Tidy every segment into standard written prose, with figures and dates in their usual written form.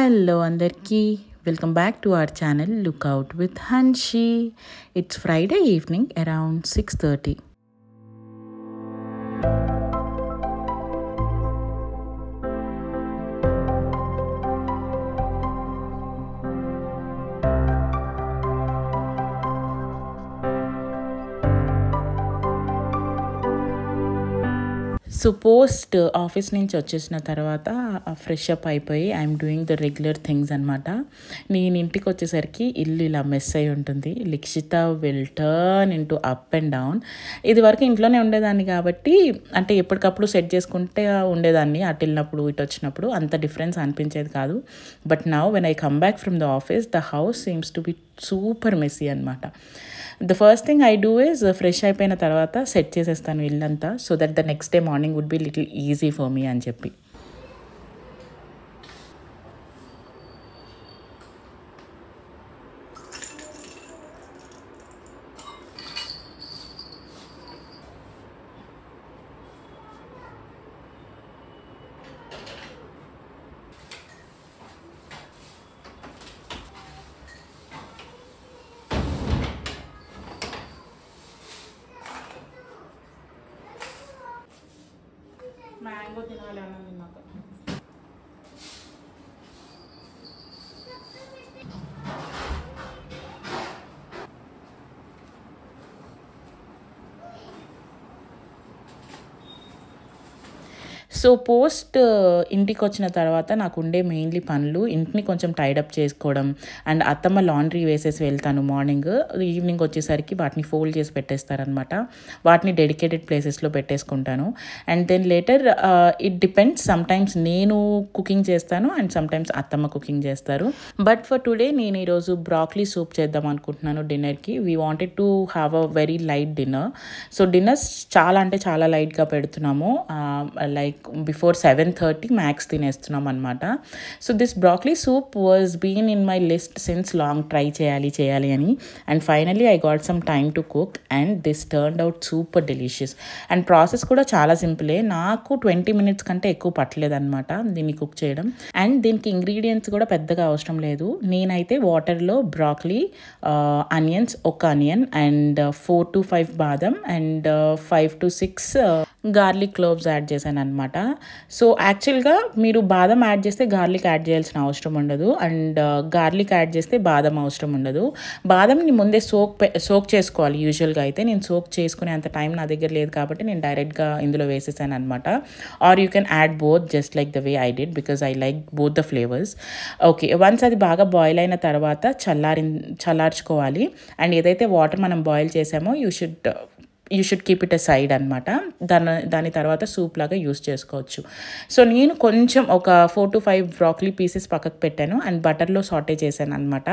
Hello andarki, welcome back to our channel Look Out with Hanshi. It's Friday evening around 6:30. So post office నుంచి వచ్చేసిన తర్వాత fresh up అయిపోయి I'm doing the regular things అనమాట. నేను ఇంటికి వచ్చేసరికి ఇల్లు ఇలా మెస్ అయి ఉంటుంది. Likshitha will turn into up and down. ఇది వరకు ఇంట్లోనే ఉండేదాన్ని కాబట్టి అంటే ఎప్పటికప్పుడు సెట్ చేసుకుంటే ఉండేదాన్ని. అటు వెళ్ళినప్పుడు ఇటు వచ్చినప్పుడు అంత డిఫరెన్స్ అనిపించేది కాదు. But now when I come back from the office the house seems to be super messy అనమాట. The first thing I do is fresh అయిపోయిన తర్వాత సెట్ చేసేస్తాను ఇల్లంతా, so that the next day morning would be little easy for me అని చెప్పి. Mango తినాలని నాకు. So post ఇంటికి వచ్చిన తర్వాత నాకు ఉండే మెయిన్లీ పనులు ఇంటిని కొంచెం టైడప్ చేసుకోవడం అండ్ అత్తమ్మ లాండ్రీ వేసేసి వెళ్తాను మార్నింగ్. ఈవినింగ్ వచ్చేసరికి వాటిని ఫోల్డ్ చేసి పెట్టేస్తారనమాట. వాటిని డెడికేటెడ్ ప్లేసెస్లో పెట్టేసుకుంటాను. And then later it depends, sometimes నేను కుకింగ్ చేస్తాను అండ్ సమ్టైమ్స్ అత్తమ్మ కుకింగ్ చేస్తారు. బట్ ఫర్ టుడే నేను ఈరోజు బ్రాక్లీ సూప్ చేద్దాం అనుకుంటున్నాను డిన్నర్కి. We wanted to have a very light dinner. So dinners చాలా లైట్గా పెడుతున్నాము. లైక్ బిఫోర్ 7:30 మ్యాక్స్ తినేస్తున్నాం అనమాట. So this broccoli soup was been in my list since long, try చేయాలి అని. And finally I got some time to cook and this turned out super delicious. And process కూడా చాలా సింపులే. నాకు 20 minutes కంటే ఎక్కువ పట్టలేదన్నమాట దీన్ని కుక్ చేయడం. అండ్ దీనికి ఇంగ్రీడియంట్స్ కూడా పెద్దగా అవసరం లేదు. నేనైతే వాటర్లో బ్రాక్లీ, ఆనియన్స్, ఒక ఆనియన్ అండ్ 4 to 5 బాదం and 5 to 6 garlic cloves add చేశాను అనమాట. సో యాక్చువల్గా మీరు బాదం యాడ్ చేస్తే గార్లిక్ యాడ్ చేయాల్సిన అవసరం ఉండదు అండ్ గార్లిక్ యాడ్ చేస్తే బాదం అవసరం ఉండదు. బాదంని ముందే సోక్ చేసుకోవాలి. యూజువల్గా అయితే నేను సోక్ చేసుకునే అంత టైం నా దగ్గర లేదు కాబట్టి నేను డైరెక్ట్గా ఇందులో వేసేసాను అనమాట. Or you can add both just like the way I did because I like both the flavours. Okay, once అది బాగా బాయిల్ అయిన తర్వాత చల్లార్చుకోవాలి. అండ్ ఏదైతే వాటర్ మనం బాయిల్ చేసామో you should keep it aside అనమాట. దాని తర్వాత సూప్ లాగా యూస్ చేసుకోవచ్చు. సో నేను కొంచెం ఒక 4 to 5 బ్రాక్లీ పీసెస్ పక్కకు పెట్టాను అండ్ బటర్లో సాటే చేశాను అనమాట.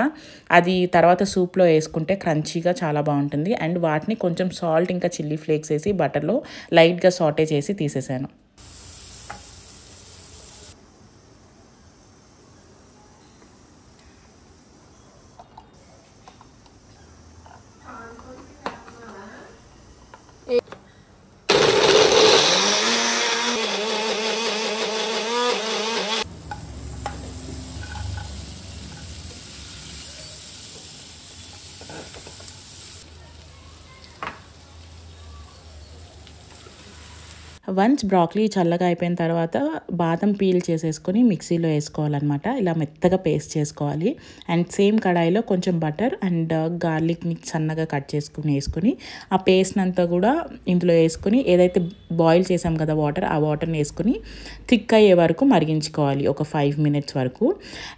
అది తర్వాత సూప్లో వేసుకుంటే క్రంచీగా చాలా బాగుంటుంది. అండ్ వాటిని కొంచెం సాల్ట్ ఇంకా చిల్లీ ఫ్లేక్స్ వేసి బటర్లో లైట్గా సాటే చేసి తీసేసాను. వన్స్ బ్రాక్లీ చల్లగా అయిపోయిన తర్వాత బాదం పీల్ చేసేసుకొని మిక్సీలో వేసుకోవాలన్నమాట. ఇలా మెత్తగా పేస్ట్ చేసుకోవాలి. అండ్ సేమ్ కడాయిలో కొంచెం బటర్ అండ్ గార్లిక్ని సన్నగా కట్ వేసుకొని ఆ పేస్ట్ అంతా కూడా ఇందులో వేసుకొని ఏదైతే బాయిల్ చేసాం కదా వాటర్, ఆ వాటర్ని వేసుకొని థిక్ అయ్యే వరకు మరిగించుకోవాలి ఒక 5 minutes వరకు.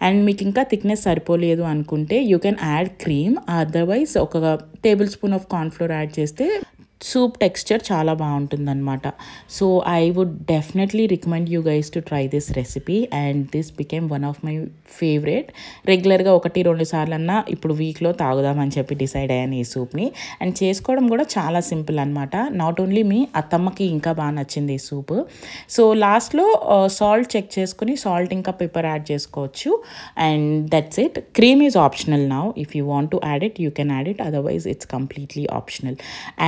అండ్ మీకు ఇంకా థిక్నెస్ సరిపోలేదు అనుకుంటే you can add cream, otherwise ఒక tablespoon of cornflour add చేస్తే సూప్ టెక్స్చర్ చాలా బాగుంటుందన్నమాట. So I would definitely recommend you guys to try this recipe and this became one of my favourite. రెగ్యులర్గా 1-2 సార్లన్నా ఇప్పుడు వీక్లో తాగుదామని చెప్పి డిసైడ్ అయ్యాను ఈ సూప్ని. అండ్ చేసుకోవడం కూడా చాలా సింపుల్ అనమాట. నాట్ ఓన్లీ మీ అత్తమ్మకి ఇంకా బాగా నచ్చింది ఈ సూప్. సో లాస్ట్లో సాల్ట్ చెక్ చేసుకుని సాల్ట్ ఇంకా పెప్పర్ యాడ్ చేసుకోవచ్చు and that's it. Cream is optional now. If you want to add it you can add it, otherwise it's completely optional.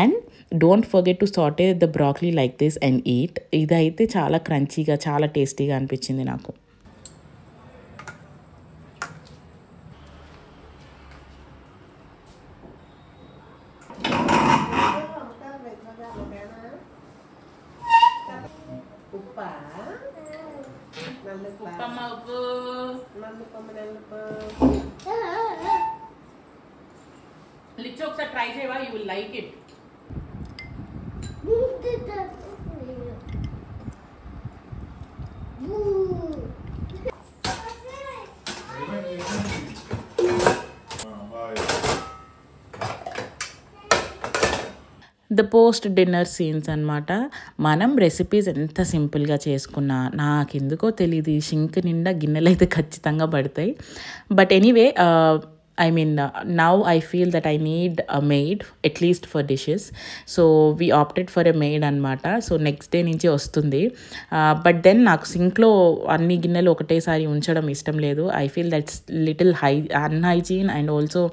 And don't forget to Sathe the broccoli like this and eat. ఇదైతే చాలా క్రంచీగా చాలా టేస్టీగా అనిపించింది నాకు. ఉప్పా ఉప్పమ్మ ఉప్పు లిచ్చు ఒకసారి try చేయవా, you will like it. The post dinner scenes అనమాట. మనం రెసిపీస్ ఎంత సింపుల్గా చేసుకున్నా నాకెందుకో తెలియదు ఈ షింక్ నిండా గిన్నెలు అయితే ఖచ్చితంగా పడతాయి. But anyway I mean, now I feel that I need a maid, at least for dishes. So we opted for a maid అనమాట. సో నెక్స్ట్ డే నుంచి వస్తుంది. బట్ దెన్ నాకు సింక్లో అన్ని గిన్నెలు ఒకటేసారి ఉంచడం ఇష్టం లేదు. I feel that's little unhygienic and also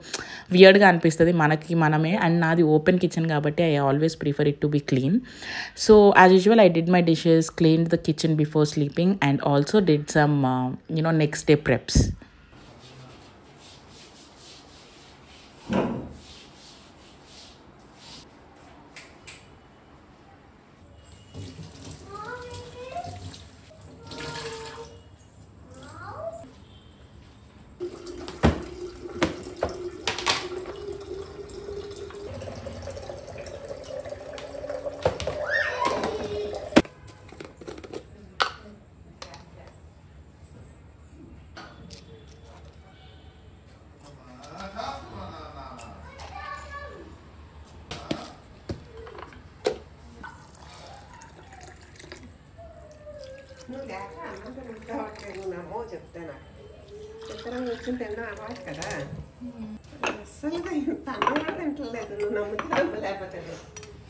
వియర్డ్గా అనిపిస్తుంది మనకి మనమే. అండ్ నాది ఓపెన్ కిచెన్ కాబట్టి I always prefer it to be clean. So as usual I did my dishes, cleaned the kitchen before sleeping and also did some next day preps. నువ్వు లేక అన్నం తింటావట్లేదు, నువ్వు నమ్మో చెప్తాను. ఇద్దరం కూర్చుని తిన్నా అలవాటు కదా, అస్సలుగా ఇంత అన్నం కూడా తింటలేదు. నువ్వు నమ్ముతా నమ్మలేకపోతే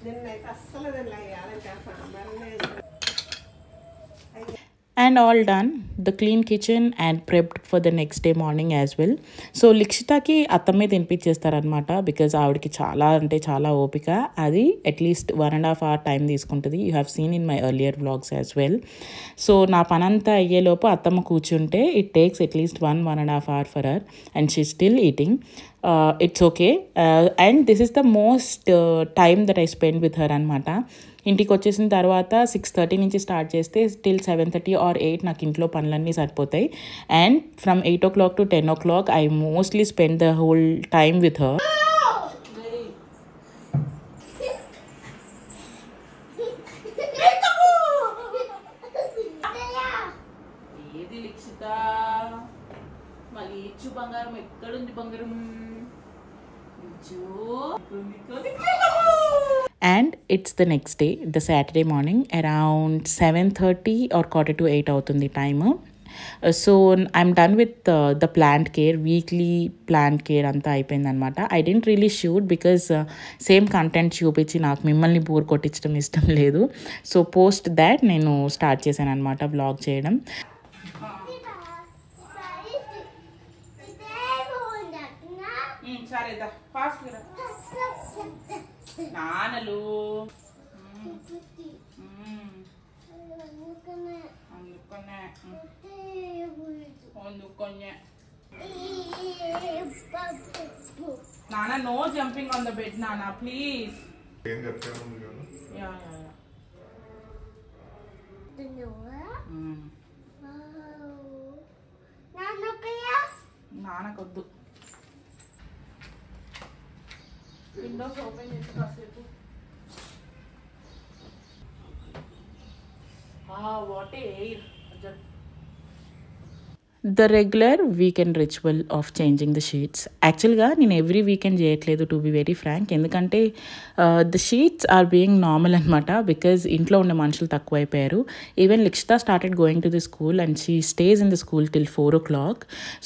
నిన్నైతే అస్సలు తినలే. ఇవ్వాలంటే సాంబార్నే And all done, the clean kitchen and prepped for the next day morning as well. So లిక్షితాకి అత్తమ్మే తినిపించేస్తారనమాట, బికాజ్ ఆవిడకి చాలా అంటే చాలా ఓపిక. అది అట్లీస్ట్ 1.5 hour టైం తీసుకుంటుంది. You have seen in my earlier vlogs as well. So నా పనంతా అయ్యేలోపు అత్తమ్మ కూర్చుంటే it takes at least 1.5 hour for her and she still eating. It's okay. And this is the most time that I spend with her అనమాట. ఇంటికి వచ్చేసిన తర్వాత 6:30 నుంచి స్టార్ట్ చేస్తే టిల్ 7:30 or 8 నాకు ఇంట్లో పనులన్నీ సరిపోతాయి. And from 8 o'clock to 10 o'clock I mostly spend the whole time with her. ఏది లిక్షిత మళ్ళీ ఇచ్చు బంగారం ఎక్కడుంది బంగారం? And it's the next day, the Saturday morning, around 7:30 or 7:45 అవుతుంది time. So I'm done with the plant care, weekly plant care అంతా అయిపోయింది అనమాట. I don't really shoot because same content చూపించి నాకు మిమ్మల్ని బోర్ కొట్టించడం ఇష్టం లేదు. సో పోస్ట్ దాట్ నేను స్టార్ట్ చేశాను అనమాట వ్లాగ్ చేయడం. సరేదా ఫాస్ట్ నానలు నాన్న no jumping on the bed నాన్న ప్లీజ్. నాన్నకొద్దు. విండోస్ ఓపెన్ చేసి కాసేపు. What air. The regular weekend ritual of changing the sheets. యాక్చువల్గా నేను ఎవ్రీ వీకెండ్ చేయట్లేదు టు బి వెరీ ఫ్రాంక్, ఎందుకంటే the sheets are being normal అనమాట. బికాజ్ ఇంట్లో ఉన్న మనుషులు తక్కువ అయిపోయారు. Even Likshitha started going to the school and she stays in the school till 4 o'clock.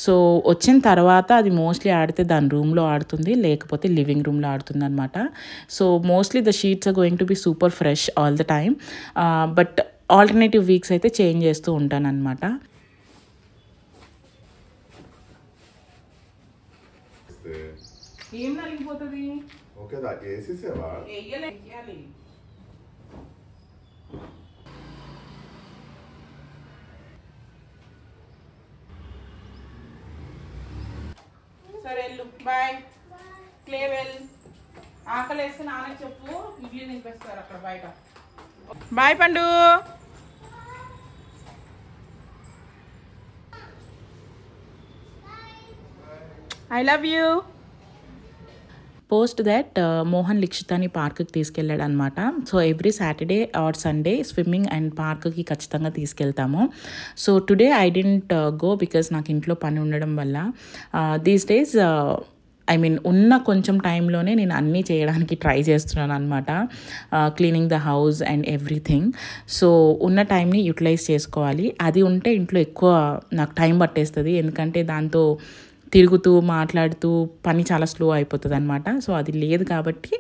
So వచ్చిన తర్వాత అది మోస్ట్లీ ఆడితే దాని రూమ్లో ఆడుతుంది, లేకపోతే లివింగ్ రూమ్లో ఆడుతుంది అనమాట. So mostly the sheets are going to be super fresh all the time. But alternative weeks అయితే చేంజ్ చేస్తూ ఉంటాను అనమాట. ఏం నలిగిపోతుంది? ఓకే దా ఏసేసేవా? వెయ్యాలి. సరే వెళ్ళు, బాయ్. క్లేవెల్ ఆకలి వేస్తే నాన్నకి చెప్పు, ఇడ్లీ నింపేస్తారు అక్కడ బయట. బాయ్ పండు. I love you. Post that Mohan లిక్షితాని పార్క్కి తీసుకెళ్ళాడు అనమాట. So every Saturday or Sunday swimming and పార్క్కి ఖచ్చితంగా తీసుకెళ్తాము. So today I didn't go because నాకు ఇంట్లో పని ఉండడం వల్ల దీస్ డేస్ ఉన్న కొంచెం టైంలోనే నేను అన్నీ చేయడానికి ట్రై చేస్తున్నాను అనమాట. Cleaning the house and everything. So ఉన్న టైంని యూటిలైజ్ చేసుకోవాలి. అది ఉంటే ఇంట్లో ఎక్కువ నాకు టైం పట్టేస్తుంది, ఎందుకంటే దాంతో తిరుగుతూ మాట్లాడుతూ పని చాలా స్లో అయిపోతుంది అనమాట. సో అది లేదు కాబట్టి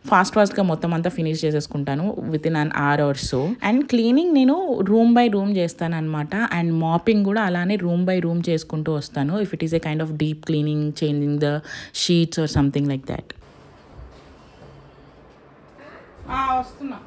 ఫాస్ట్గా మొత్తం అంతా ఫినిష్ చేసేసుకుంటాను within an hour or so. And cleaning నేను రూమ్ బై రూమ్ చేస్తాను అనమాట. అండ్ మాపింగ్ కూడా అలానే రూమ్ బై రూమ్ చేసుకుంటూ వస్తాను. If it is a kind of deep cleaning, changing the sheets or something like that. వస్తున్నా.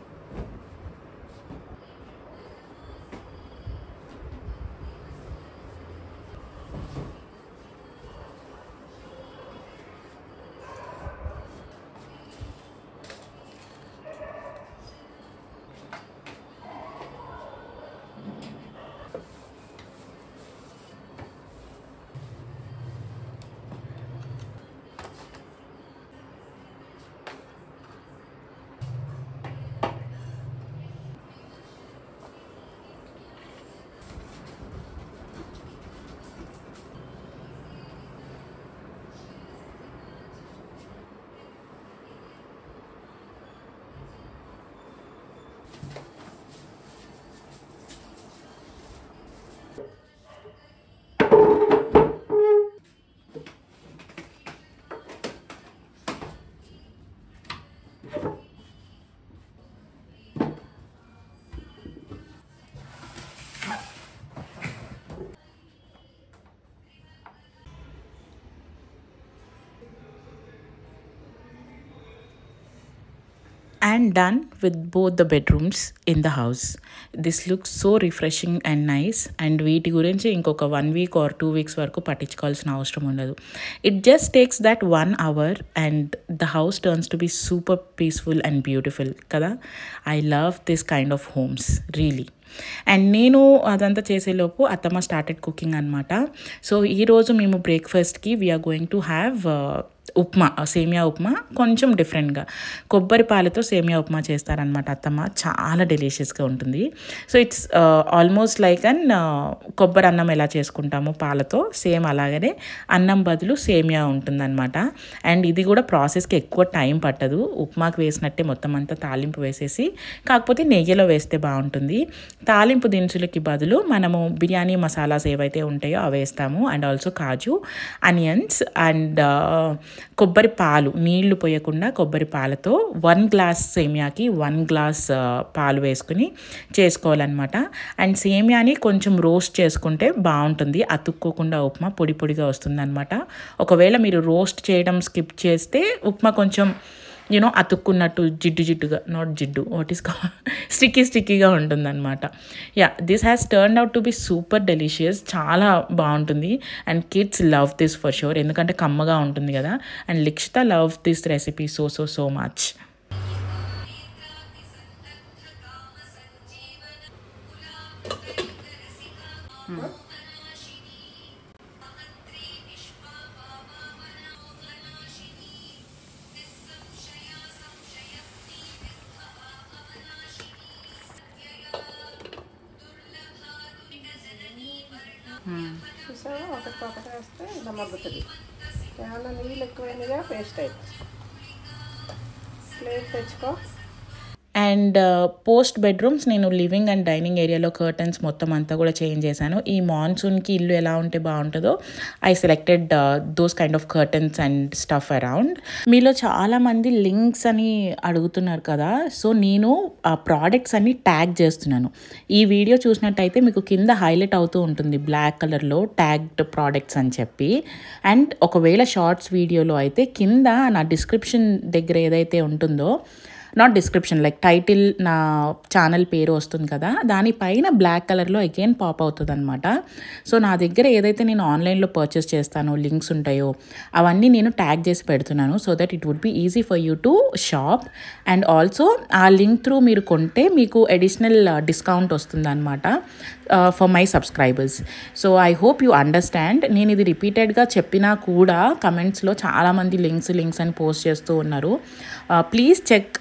And done with both the bedrooms in the house. This looks so refreshing and nice. And వీటి గురించి ఇంకొక 1 week or 2 weeks వరకు పట్టించుకోవాల్సిన అవసరం ఉండదు. It just takes that 1 hour and the house turns to be super peaceful and beautiful కదా. I love this kind of homes really. And నేను అదంతా చేసేలోపు అత్తమ్మ స్టార్టెడ్ కుకింగ్ అనమాట. సో ఈరోజు మేము బ్రేక్ఫాస్ట్కి we are going to have upma, semiya upma, కొంచెం డిఫరెంట్గా కొబ్బరి పాలతో సేమియా ఉప్మా చేస్తారనమాట అత్తమ్మ. చాలా డెలిషియస్గా ఉంటుంది. So it's almost like an కొబ్బరి అన్నం ఎలా చేసుకుంటామో పాలతో, సేమ్ అలాగనే అన్నం బదులు సేమియా ఉంటుందన్నమాట. అండ్ ఇది కూడా ప్రాసెస్కి ఎక్కువ టైం పట్టదు. ఉప్మాకి వేసినట్టే మొత్తం అంతా తాలింపు వేసేసి, కాకపోతే నెయ్యిలో వేస్తే బాగుంటుంది. తాలింపు దినుసులకి బదులు మనము బిర్యానీ మసాలాస్ ఏవైతే ఉంటాయో అవి వేస్తాము. And also kaju, onions and కొబ్బరి పాలు, నీళ్లు పోయకుండా కొబ్బరి పాలతో 1 గ్లాస్ సేమియాకి 1 గ్లాస్ పాలు వేసుకుని చేసుకోవాలన్నమాట. అండ్ సేమియాని కొంచెం రోస్ట్ చేసుకుంటే బాగుంటుంది, అతుక్కోకుండా ఉప్మా పొడి పొడిగా వస్తుందన్నమాట. ఒకవేళ మీరు రోస్ట్ చేయడం స్కిప్ చేస్తే ఉప్మా కొంచెం అతుక్కున్నట్టు జిడ్డుగా, నాట్ జిడ్డు, వాట్ ఈస్ స్టిక్కీగా ఉంటుందన్నమాట. This has turned out to be super delicious. చాలా బాగుంటుంది. And kids love this for sure, ఎందుకంటే కమ్మగా ఉంటుంది కదా. And Likshitha love this recipe so much. చూసావా, ఒకటి వేస్తే ఇలా మగ్గుతుంది. ఏమన్నా నీళ్ళు ఎక్కువైనగా పేస్ట్ అయిపోతుంది. ప్లేట్ తెచ్చుకో. అండ్ పోస్ట్ బెడ్రూమ్స్ నేను లివింగ్ అండ్ డైనింగ్ ఏరియాలో కర్టన్స్ మొత్తం అంతా కూడా చేంజ్ చేశాను. ఈ మాన్సూన్కి ఇల్లు ఎలా ఉంటే బాగుంటుందో I selected those kind of curtains and stuff around. మీలో చాలామంది లింక్స్ అని అడుగుతున్నారు కదా. సో నేను ఆ ప్రోడక్ట్స్ అన్ని ట్యాగ్ చేస్తున్నాను. ఈ వీడియో చూసినట్టయితే మీకు కింద హైలైట్ అవుతూ ఉంటుంది బ్లాక్ కలర్లో ట్యాగ్డ్ ప్రోడక్ట్స్ అని చెప్పి. అండ్ ఒకవేళ షార్ట్స్ వీడియోలో అయితే కింద నా డిస్క్రిప్షన్ దగ్గర ఏదైతే ఉంటుందో నాట్ డిస్క్రిప్షన్, లైక్ టైటిల్ నా ఛానల్ పేరు వస్తుంది కదా, దానిపైన బ్లాక్ కలర్లో అగైన్ పాప్ అవుతుంది అనమాట. సో నా దగ్గర ఏదైతే నేను ఆన్లైన్లో పర్చేస్ చేస్తానో లింక్స్ ఉంటాయో అవన్నీ నేను ట్యాగ్ చేసి పెడుతున్నాను, so that it would be easy for you to shop. And also ఆ లింక్ త్రూ మీరు కొంటే మీకు అడిషనల్ డిస్కౌంట్ వస్తుంది అనమాట for my subscribers. So I hope you understand. నేను ఇది రిపీటెడ్గా చెప్పినా కూడా కమెంట్స్లో చాలామంది లింక్స్ అని పోస్ట్ చేస్తూ ఉన్నారు. Please check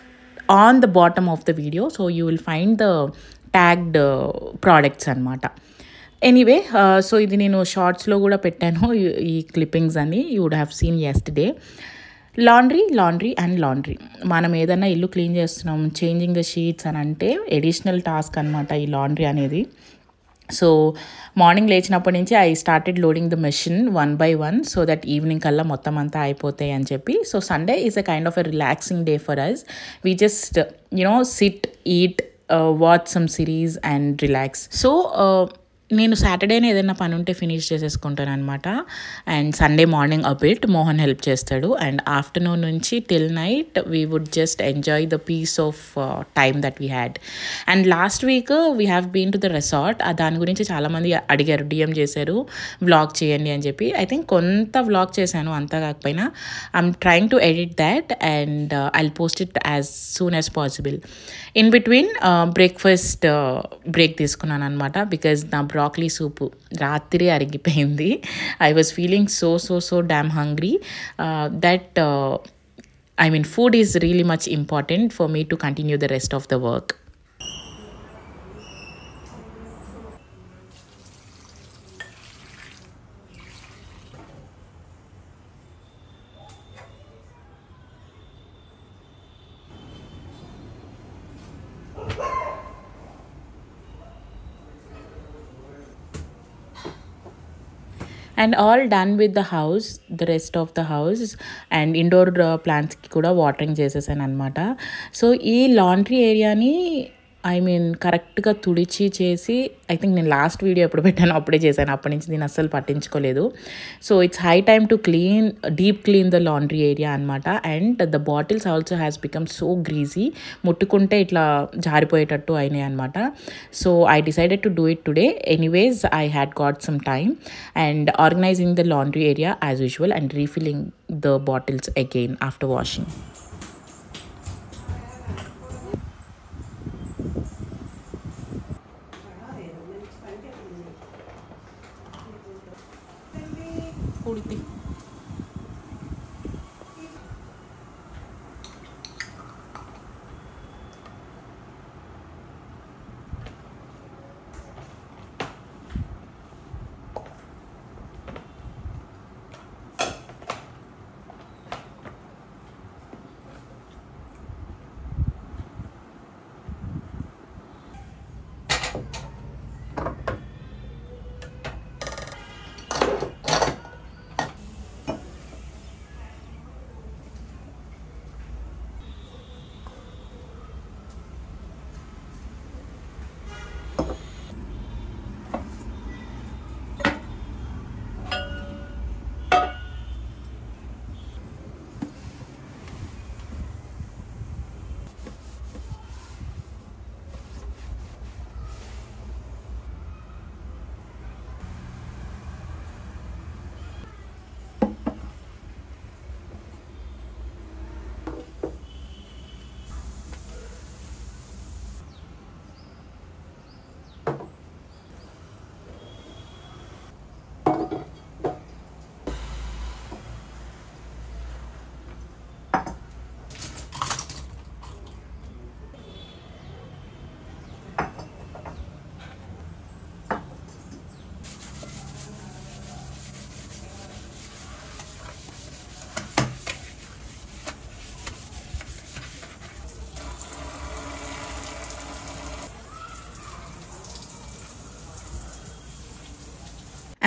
on the bottom of the video, so you will find the tagged products అనమాట. ఎనీవే, సో ఇది నేను షార్ట్స్లో కూడా పెట్టాను ఈ క్లిప్పింగ్స్ అని, you would have seen yesterday. Laundry మనం ఏదైనా ఇల్లు క్లీన్ చేస్తున్నాం, చేంజింగ్ ద షీట్స్ అని అంటే ఎడిషనల్ టాస్క్ అనమాట ఈ లాండ్రీ అనేది. సో మార్నింగ్ లేచినప్పటి నుంచి I started loading the machine 1 by 1 so that evening కల్లా మొత్తం అంతా అయిపోతాయి అని చెప్పి. So Sunday is a kind of a relaxing day for us. We just sit, eat, watch some series and relax. So నేను సాటర్డేనే ఏదైనా పని ఉంటే ఫినిష్ చేసేసుకుంటాను అనమాట. And Sunday morning a bit Mohan help చేస్తాడు, అండ్ ఆఫ్టర్నూన్ నుంచి till night we would just enjoy the peace of time that we had. And last week we have been to the resort. దాని గురించి చాలామంది అడిగారు, డిఎం చేశారు vlog చేయండి అని చెప్పి. ఐ థింక్ కొంత వ్లాగ్ చేశాను, అంతా కాకపోయినా I'm trying to edit that and I'll post it as soon as possible. In between breakfast break తీసుకున్నాను అనమాట, బికాజ్ నా బ్రాక్లీ సూపు రాత్రి అరిగిపోయింది. I was feeling so damn hungry that food is really much important for me to continue the rest of the work. And all done with the house, the rest of the house, and indoor plants ki kuda watering చేసేసాను అనమాట. So ఈ laundry ఏరియాని కరెక్ట్గా తుడిచి చేసి, I think నేను last video ఎప్పుడు పెట్టాను అప్పుడే చేశాను, అప్పటి నుంచి నేను అస్సలు పట్టించుకోలేదు. So it's high time to deep clean the laundry area అనమాట. And the bottles also has become so greasy, ముట్టుకుంటే ఇట్లా జారిపోయేటట్టు అయినాయి అనమాట. So I decided to do it today. Anyways I had got some time and organizing the laundry area as usual and refilling the bottles again after washing. ఉడితి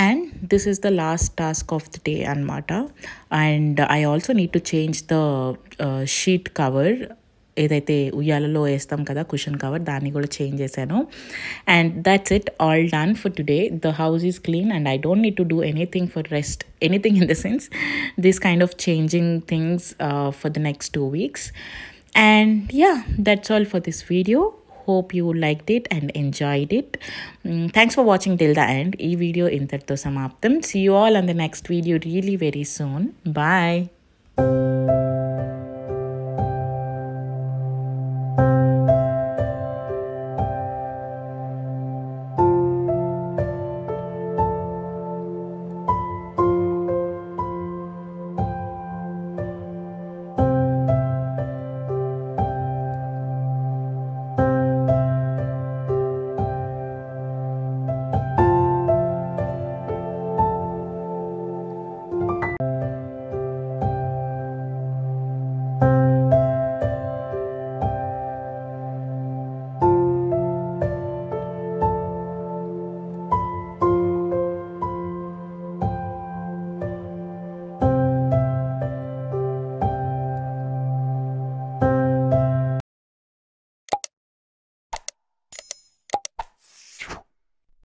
And this is the last task of the day anamata. And I also need to change the sheet cover, ఏదైతే ఉయ్యాలలో వేస్తాం కదా cushion cover, దాన్ని కూడా change చేశాను. And that's it, all done for today. The house is clean and I don't need to do anything for rest, anything in the sense this kind of changing things for the next 2 weeks. And yeah, that's all for this video. Hope you liked it and enjoyed it. Thanks for watching till the end. Ee video intartho samaptam. See you all on the next video really very soon. Bye.